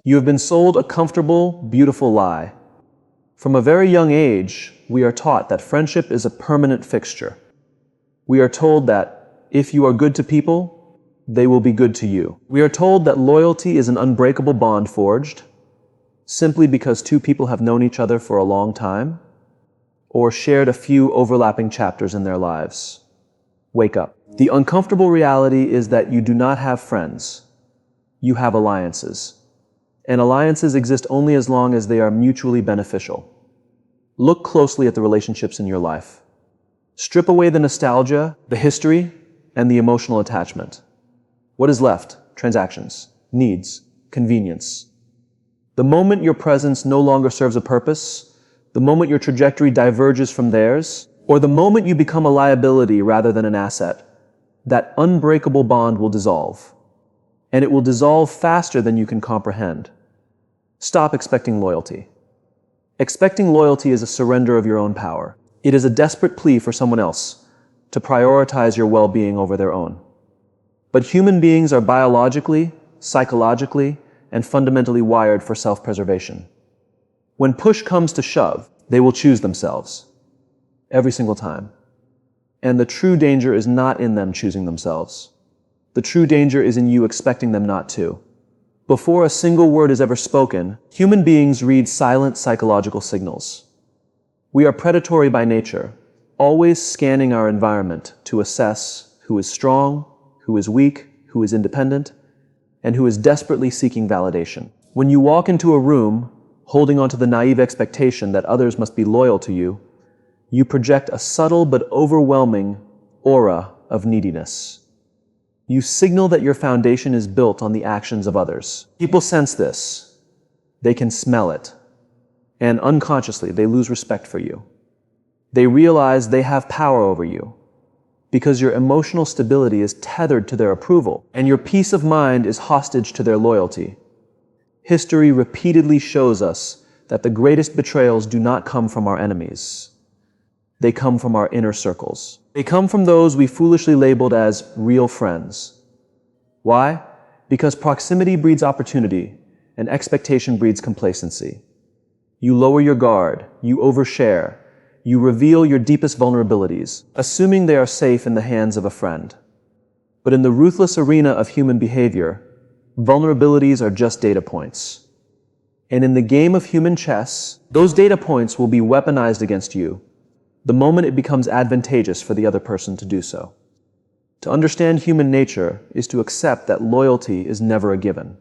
You have been sold a comfortable, beautiful lie. From a very young age, we are taught that friendship is a permanent fixture. We are told that if you are good to people, they will be good to you. We are told that loyalty is an unbreakable bond forged simply because two people have known each other for a long time or shared a few overlapping chapters in their lives. Wake up. The uncomfortable reality is that you do not have friends. You have alliances. And alliances exist only as long as they are mutually beneficial. Look closely at the relationships in your life. Strip away the nostalgia, the history, and the emotional attachment. What is left? Transactions, needs, convenience. The moment your presence no longer serves a purpose, the moment your trajectory diverges from theirs, or the moment you become a liability rather than an asset, that unbreakable bond will dissolve. And it will dissolve faster than you can comprehend. Stop expecting loyalty. Expecting loyalty is a surrender of your own power. It is a desperate plea for someone else to prioritize your well-being over their own. But human beings are biologically, psychologically, and fundamentally wired for self-preservation. When push comes to shove, they will choose themselves. Every single time. And the true danger is not in them choosing themselves. The true danger is in you expecting them not to. Before a single word is ever spoken, human beings read silent psychological signals. We are predatory by nature, always scanning our environment to assess who is strong, who is weak, who is independent, and who is desperately seeking validation. When you walk into a room, holding on to the naive expectation that others must be loyal to you, you project a subtle but overwhelming aura of neediness. You signal that your foundation is built on the actions of others. People sense this. They can smell it. And unconsciously, they lose respect for you. They realize they have power over you because your emotional stability is tethered to their approval, and your peace of mind is hostage to their loyalty. History repeatedly shows us that the greatest betrayals do not come from our enemies. They come from our inner circles. They come from those we foolishly labeled as real friends. Why? Because proximity breeds opportunity, and expectation breeds complacency. You lower your guard, you overshare, you reveal your deepest vulnerabilities, assuming they are safe in the hands of a friend. But in the ruthless arena of human behavior, vulnerabilities are just data points. And in the game of human chess, those data points will be weaponized against you the moment it becomes advantageous for the other person to do so. To understand human nature is to accept that loyalty is never a given.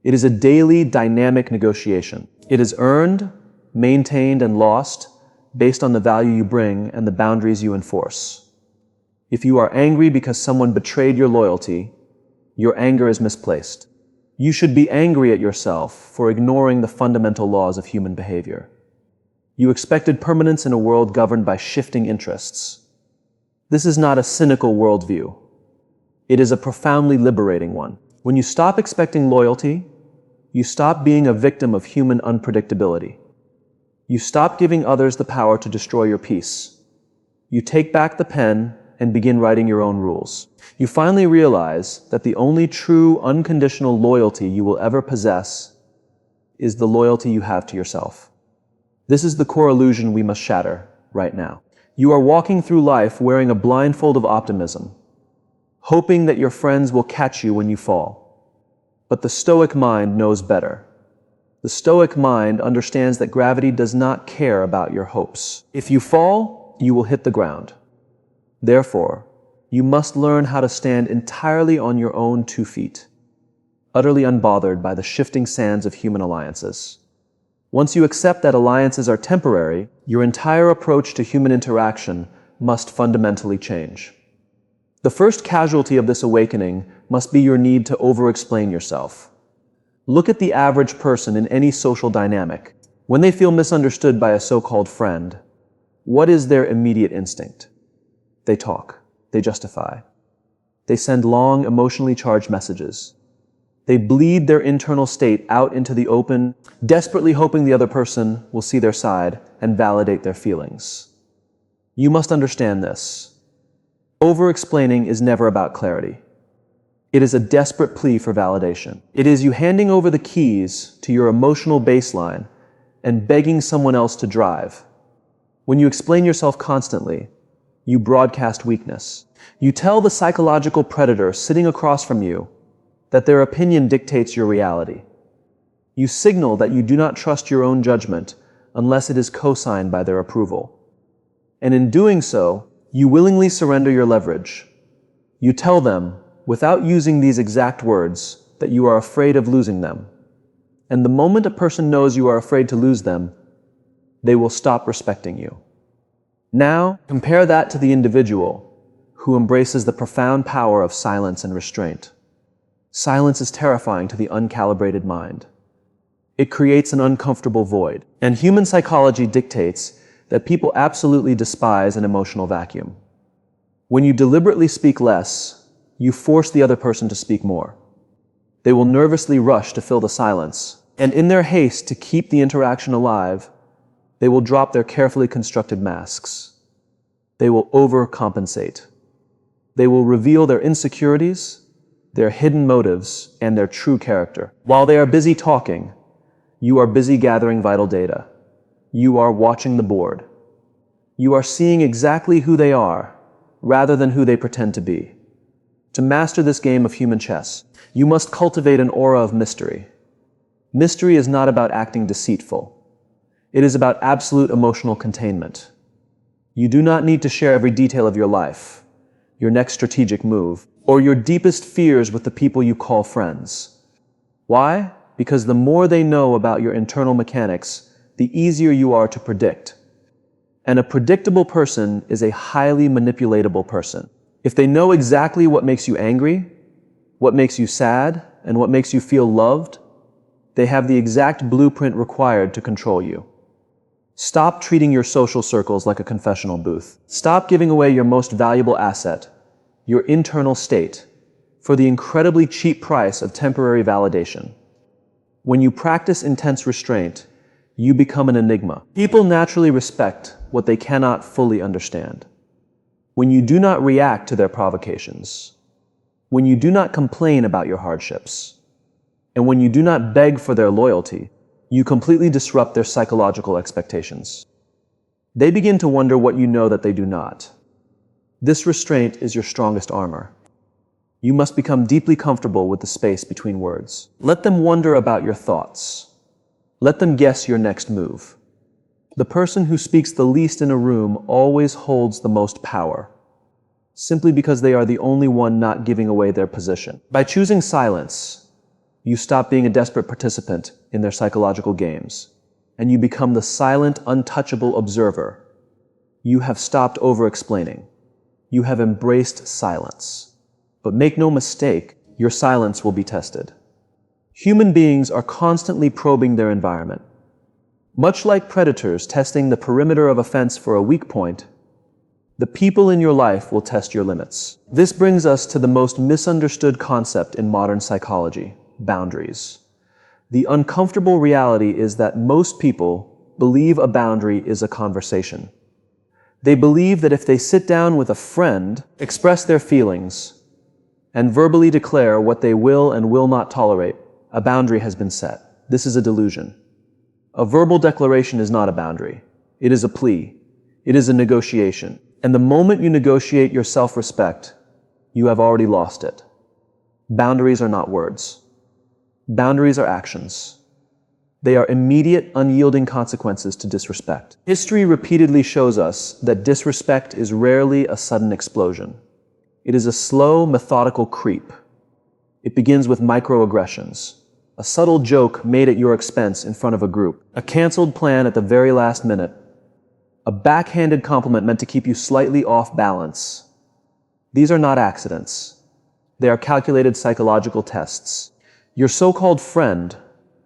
It is a daily, dynamic negotiation. It is earned, maintained, and lost based on the value you bring and the boundaries you enforce. If you are angry because someone betrayed your loyalty, your anger is misplaced. You should be angry at yourself for ignoring the fundamental laws of human behavior. You expected permanence in a world governed by shifting interests. This is not a cynical worldview. It is a profoundly liberating one. When you stop expecting loyalty, you stop being a victim of human unpredictability. You stop giving others the power to destroy your peace. You take back the pen and begin writing your own rules. You finally realize that the only true, unconditional loyalty you will ever possess is the loyalty you have to yourself. This is the core illusion we must shatter right now. You are walking through life wearing a blindfold of optimism, hoping that your friends will catch you when you fall. But the Stoic mind knows better. The Stoic mind understands that gravity does not care about your hopes. If you fall, you will hit the ground. Therefore, you must learn how to stand entirely on your own 2 feet, utterly unbothered by the shifting sands of human alliances. Once you accept that alliances are temporary, your entire approach to human interaction must fundamentally change. The first casualty of this awakening must be your need to over-explain yourself. Look at the average person in any social dynamic. When they feel misunderstood by a so-called friend, what is their immediate instinct? They talk. They justify. They send long, emotionally charged messages. They bleed their internal state out into the open, desperately hoping the other person will see their side and validate their feelings. You must understand this. Over-explaining is never about clarity. It is a desperate plea for validation. It is you handing over the keys to your emotional baseline and begging someone else to drive. When you explain yourself constantly, you broadcast weakness. You tell the psychological predator sitting across from you that their opinion dictates your reality. You signal that you do not trust your own judgment unless it is co-signed by their approval. And in doing so, you willingly surrender your leverage. You tell them, without using these exact words, that you are afraid of losing them. And the moment a person knows you are afraid to lose them, they will stop respecting you. Now, compare that to the individual who embraces the profound power of silence and restraint. Silence is terrifying to the uncalibrated mind. It creates an uncomfortable void. And human psychology dictates that people absolutely despise an emotional vacuum. When you deliberately speak less, you force the other person to speak more. They will nervously rush to fill the silence, and in their haste to keep the interaction alive, they will drop their carefully constructed masks. They will overcompensate. They will reveal their insecurities, their hidden motives, and their true character. While they are busy talking, you are busy gathering vital data. You are watching the board. You are seeing exactly who they are, rather than who they pretend to be. To master this game of human chess, you must cultivate an aura of mystery. Mystery is not about acting deceitful. It is about absolute emotional containment. You do not need to share every detail of your life, your next strategic move, or your deepest fears with the people you call friends. Why? Because the more they know about your internal mechanics, the easier you are to predict. And a predictable person is a highly manipulatable person. If they know exactly what makes you angry, what makes you sad, and what makes you feel loved, they have the exact blueprint required to control you. Stop treating your social circles like a confessional booth. Stop giving away your most valuable asset, your internal state, for the incredibly cheap price of temporary validation. When you practice intense restraint, you become an enigma. People naturally respect what they cannot fully understand. When you do not react to their provocations, when you do not complain about your hardships, and when you do not beg for their loyalty, you completely disrupt their psychological expectations. They begin to wonder what you know that they do not. This restraint is your strongest armor. You must become deeply comfortable with the space between words. Let them wonder about your thoughts. Let them guess your next move. The person who speaks the least in a room always holds the most power, simply because they are the only one not giving away their position. By choosing silence, you stop being a desperate participant in their psychological games, and you become the silent, untouchable observer. You have stopped over-explaining. You have embraced silence. But make no mistake, your silence will be tested. Human beings are constantly probing their environment. Much like predators testing the perimeter of a fence for a weak point, the people in your life will test your limits. This brings us to the most misunderstood concept in modern psychology: boundaries. The uncomfortable reality is that most people believe a boundary is a conversation. They believe that if they sit down with a friend, express their feelings, and verbally declare what they will and will not tolerate, a boundary has been set. This is a delusion. A verbal declaration is not a boundary. It is a plea. It is a negotiation. And the moment you negotiate your self-respect, you have already lost it. Boundaries are not words. Boundaries are actions. They are immediate, unyielding consequences to disrespect. History repeatedly shows us that disrespect is rarely a sudden explosion. It is a slow, methodical creep. It begins with microaggressions, a subtle joke made at your expense in front of a group, a canceled plan at the very last minute, a backhanded compliment meant to keep you slightly off balance. These are not accidents. They are calculated psychological tests. Your so-called friend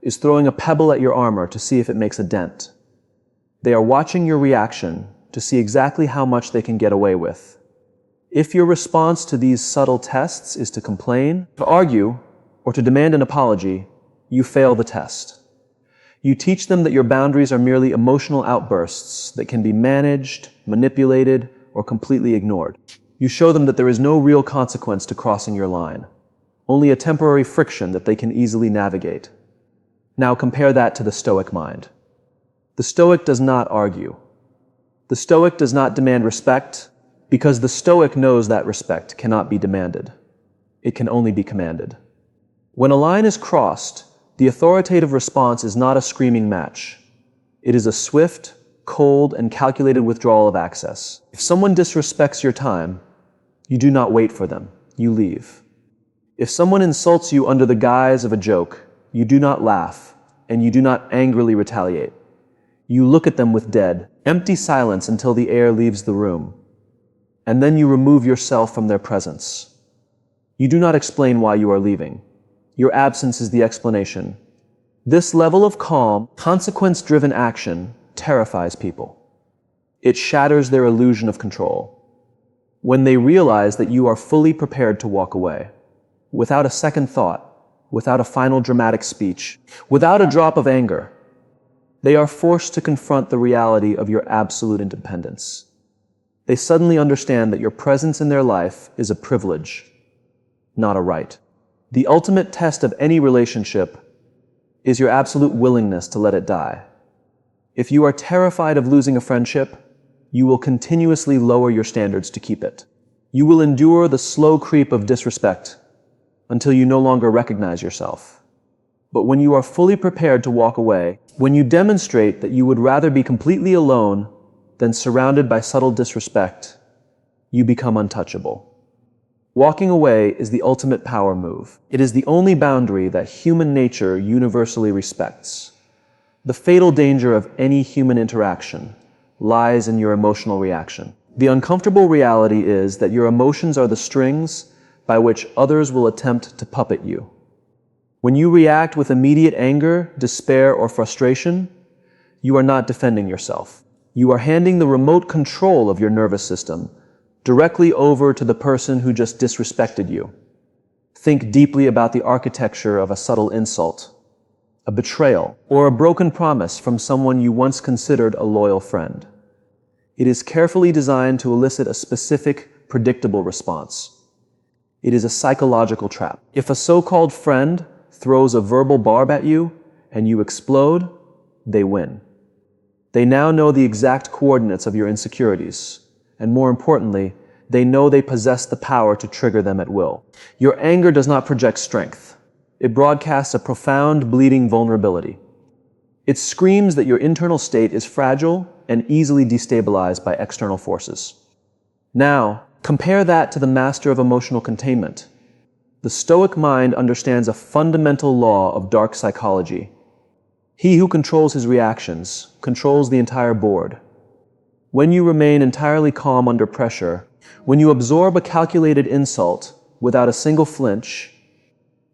is throwing a pebble at your armor to see if it makes a dent. They are watching your reaction to see exactly how much they can get away with. If your response to these subtle tests is to complain, to argue, or to demand an apology, you fail the test. You teach them that your boundaries are merely emotional outbursts that can be managed, manipulated, or completely ignored. You show them that there is no real consequence to crossing your line. only a temporary friction that they can easily navigate. Now compare that to the Stoic mind. The Stoic does not argue. The Stoic does not demand respect, because the Stoic knows that respect cannot be demanded. It can only be commanded. When a line is crossed, the authoritative response is not a screaming match. It is a swift, cold, and calculated withdrawal of access. If someone disrespects your time, you do not wait for them, you leave. If someone insults you under the guise of a joke, you do not laugh, and you do not angrily retaliate. You look at them with dead, empty silence until the air leaves the room, and then you remove yourself from their presence. You do not explain why you are leaving. Your absence is the explanation. This level of calm, consequence-driven action terrifies people. It shatters their illusion of control. When they realize that you are fully prepared to walk away, without a second thought, without a final dramatic speech, without a drop of anger, they are forced to confront the reality of your absolute independence. They suddenly understand that your presence in their life is a privilege, not a right. The ultimate test of any relationship is your absolute willingness to let it die. If you are terrified of losing a friendship, you will continuously lower your standards to keep it. You will endure the slow creep of disrespect until you no longer recognize yourself. But when you are fully prepared to walk away, when you demonstrate that you would rather be completely alone than surrounded by subtle disrespect, you become untouchable. Walking away is the ultimate power move. It is the only boundary that human nature universally respects. The fatal danger of any human interaction lies in your emotional reaction. The uncomfortable reality is that your emotions are the strings by which others will attempt to puppet you. When you react with immediate anger, despair, or frustration, you are not defending yourself. You are handing the remote control of your nervous system directly over to the person who just disrespected you. Think deeply about the architecture of a subtle insult, a betrayal, or a broken promise from someone you once considered a loyal friend. It is carefully designed to elicit a specific, predictable response. It is a psychological trap. If a so-called friend throws a verbal barb at you and you explode, they win. They now know the exact coordinates of your insecurities, and more importantly, they know they possess the power to trigger them at will. Your anger does not project strength. It broadcasts a profound, bleeding vulnerability. It screams that your internal state is fragile and easily destabilized by external forces. Now, compare that to the master of emotional containment. The Stoic mind understands a fundamental law of dark psychology. He who controls his reactions controls the entire board. When you remain entirely calm under pressure, when you absorb a calculated insult without a single flinch,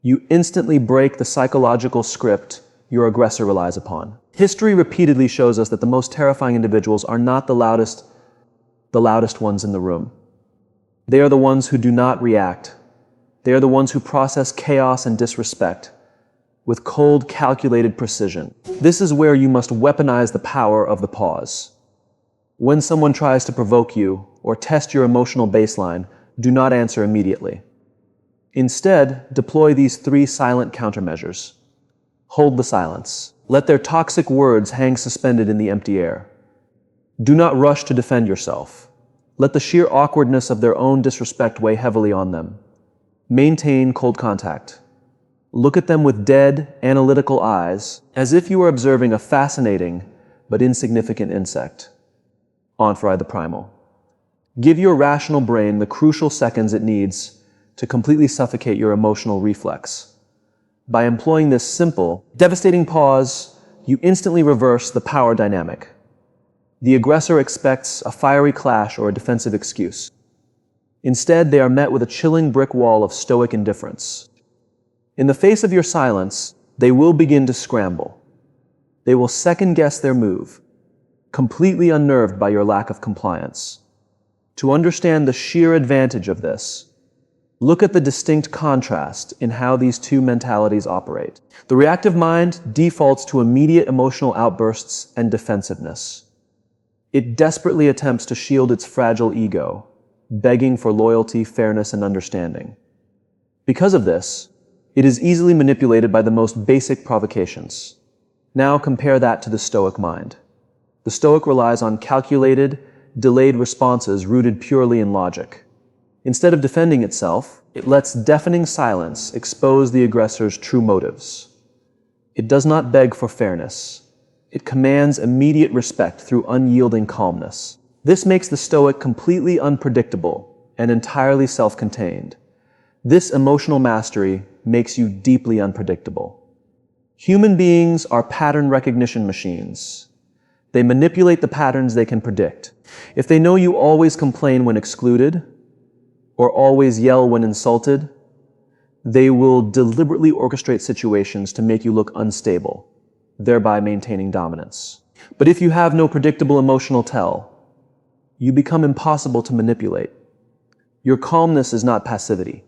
you instantly break the psychological script your aggressor relies upon. History repeatedly shows us that the most terrifying individuals are not the loudest ones in the room. They are the ones who do not react. They are the ones who process chaos and disrespect with cold, calculated precision. This is where you must weaponize the power of the pause. When someone tries to provoke you or test your emotional baseline, do not answer immediately. Instead, deploy these 3 silent countermeasures. Hold the silence. Let their toxic words hang suspended in the empty air. Do not rush to defend yourself. Let the sheer awkwardness of their own disrespect weigh heavily on them. Maintain cold contact. Look at them with dead, analytical eyes, as if you were observing a fascinating but insignificant insect. Fry the primal. Give your rational brain the crucial seconds it needs to completely suffocate your emotional reflex. By employing this simple, devastating pause, you instantly reverse the power dynamic. The aggressor expects a fiery clash or a defensive excuse. Instead, they are met with a chilling brick wall of stoic indifference. In the face of your silence, they will begin to scramble. They will second-guess their move, completely unnerved by your lack of compliance. To understand the sheer advantage of this, look at the distinct contrast in how these 2 mentalities operate. The reactive mind defaults to immediate emotional outbursts and defensiveness. It desperately attempts to shield its fragile ego, begging for loyalty, fairness, and understanding. Because of this, it is easily manipulated by the most basic provocations. Now compare that to the Stoic mind. The Stoic relies on calculated, delayed responses rooted purely in logic. Instead of defending itself, it lets deafening silence expose the aggressor's true motives. It does not beg for fairness. It commands immediate respect through unyielding calmness. This makes the Stoic completely unpredictable and entirely self-contained. This emotional mastery makes you deeply unpredictable. Human beings are pattern recognition machines. They manipulate the patterns they can predict. If they know you always complain when excluded, or always yell when insulted, they will deliberately orchestrate situations to make you look unstable, thereby maintaining dominance. But if you have no predictable emotional tell, you become impossible to manipulate. Your calmness is not passivity.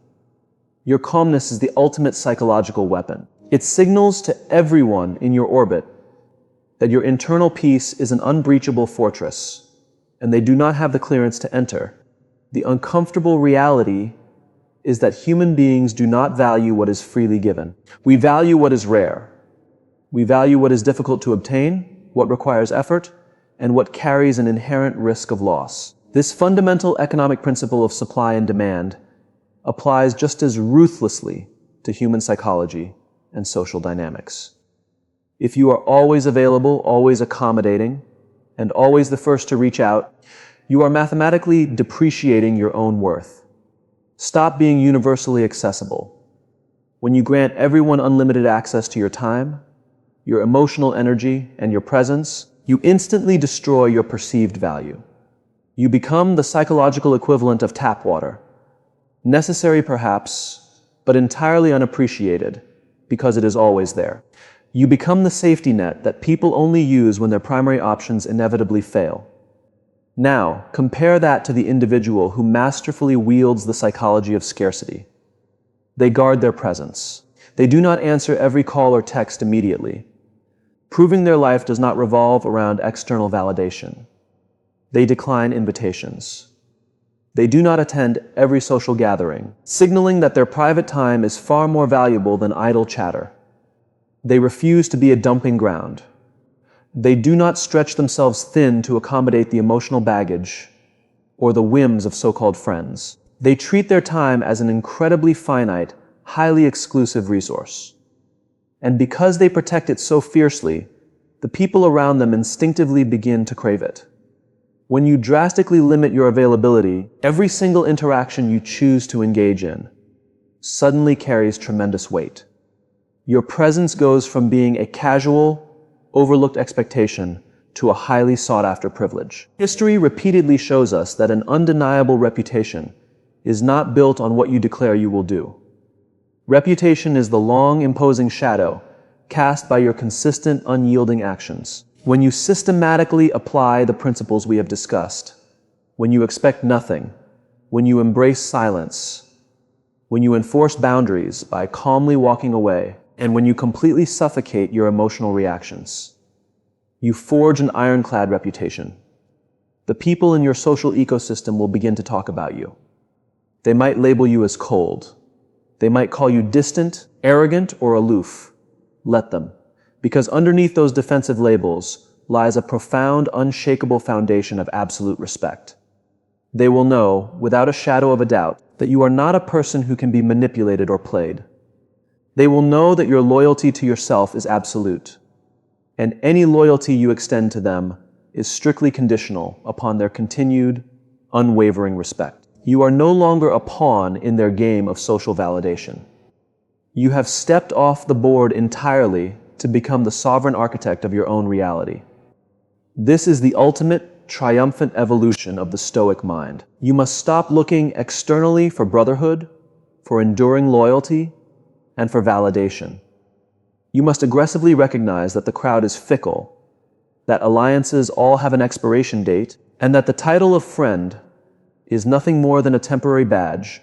Your calmness is the ultimate psychological weapon. It signals to everyone in your orbit that your internal peace is an unbreachable fortress, and they do not have the clearance to enter. The uncomfortable reality is that human beings do not value what is freely given. We value what is rare. We value what is difficult to obtain, what requires effort, and what carries an inherent risk of loss. This fundamental economic principle of supply and demand applies just as ruthlessly to human psychology and social dynamics. If you are always available, always accommodating, and always the first to reach out, you are mathematically depreciating your own worth. Stop being universally accessible. When you grant everyone unlimited access to your time, your emotional energy, and your presence, you instantly destroy your perceived value. You become the psychological equivalent of tap water, necessary perhaps, but entirely unappreciated because it is always there. You become the safety net that people only use when their primary options inevitably fail. Now, compare that to the individual who masterfully wields the psychology of scarcity. They guard their presence. They do not answer every call or text immediately. Proving their life does not revolve around external validation. They decline invitations. They do not attend every social gathering, signaling that their private time is far more valuable than idle chatter. They refuse to be a dumping ground. They do not stretch themselves thin to accommodate the emotional baggage or the whims of so-called friends. They treat their time as an incredibly finite, highly exclusive resource. And because they protect it so fiercely, the people around them instinctively begin to crave it. When you drastically limit your availability, every single interaction you choose to engage in suddenly carries tremendous weight. Your presence goes from being a casual, overlooked expectation to a highly sought-after privilege. History repeatedly shows us that an undeniable reputation is not built on what you declare you will do. Reputation is the long, imposing shadow cast by your consistent, unyielding actions. When you systematically apply the principles we have discussed, when you expect nothing, when you embrace silence, when you enforce boundaries by calmly walking away, and when you completely suffocate your emotional reactions, you forge an ironclad reputation. The people in your social ecosystem will begin to talk about you. They might label you as cold. They might call you distant, arrogant, or aloof. Let them. Because underneath those defensive labels lies a profound, unshakable foundation of absolute respect. They will know, without a shadow of a doubt, that you are not a person who can be manipulated or played. They will know that your loyalty to yourself is absolute, and any loyalty you extend to them is strictly conditional upon their continued, unwavering respect. You are no longer a pawn in their game of social validation. You have stepped off the board entirely to become the sovereign architect of your own reality. This is the ultimate, triumphant evolution of the Stoic mind. You must stop looking externally for brotherhood, for enduring loyalty, and for validation. You must aggressively recognize that the crowd is fickle, that alliances all have an expiration date, and that the title of friend is nothing more than a temporary badge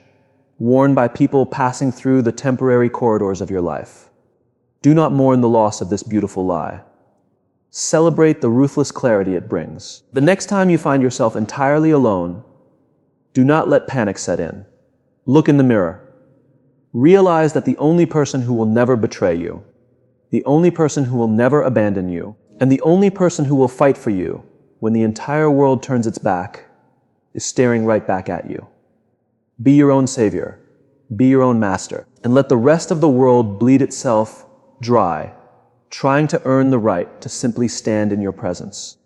worn by people passing through the temporary corridors of your life. Do not mourn the loss of this beautiful lie. Celebrate the ruthless clarity it brings. The next time you find yourself entirely alone, do not let panic set in. Look in the mirror. Realize that the only person who will never betray you, the only person who will never abandon you, and the only person who will fight for you when the entire world turns its back is staring right back at you. Be your own savior, be your own master, and let the rest of the world bleed itself dry, trying to earn the right to simply stand in your presence.